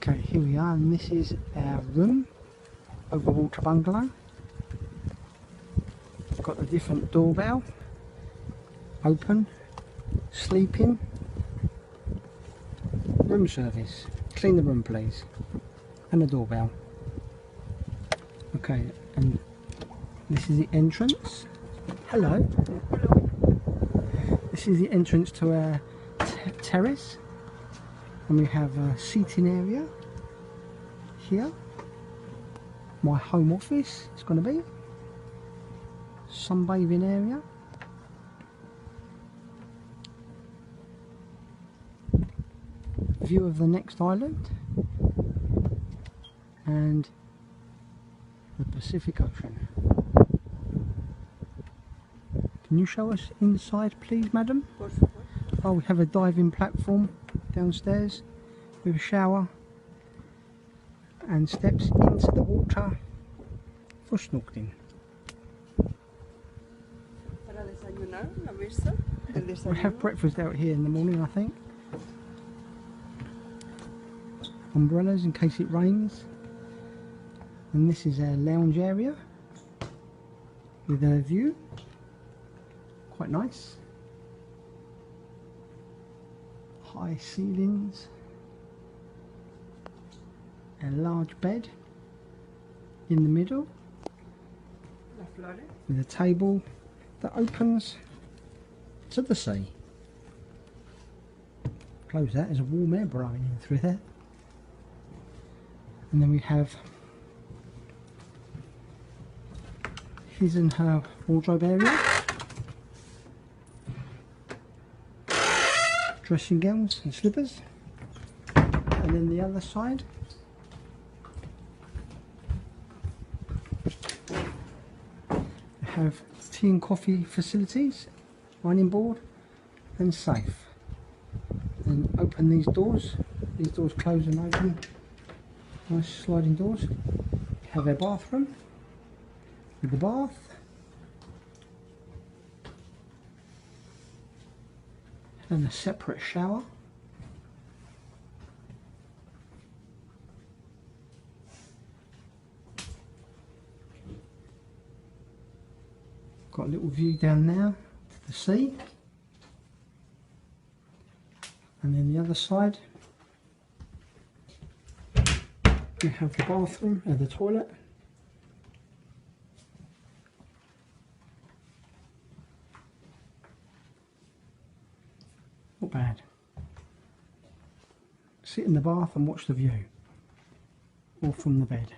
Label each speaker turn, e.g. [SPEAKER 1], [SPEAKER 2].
[SPEAKER 1] Okay, here we are, and this is our room, Overwater bungalow. It's got a different doorbell, open, sleeping, room service, clean the room please, and a doorbell. Okay, and this is the entrance. Hello. This is the entrance to our terrace, and we have a seating area here. My home office is going to be sunbathing area. View of the next island and the Pacific Ocean. Can you show us inside please, madam? Oh, we have a diving platform downstairs with a shower and steps into the water for snorkeling. We have breakfast out here in the morning, I think. Umbrellas in case it rains. And this is our lounge area with a view. Quite nice. High ceilings. A large bed in the middle with a table that opens to the sea. Close that, there's a warm air blowing in through there. And then we have his and her wardrobe area, dressing gowns and slippers, and then the other side we have tea and coffee facilities, dining board and safe. Then open these doors close and open. Nice sliding doors. Have our bathroom with the bath. And a separate shower. Got a little view down there to the sea. And then the other side we have the bathroom and the toilet. Not bad. Sit in the bath and watch the view, or from the bed.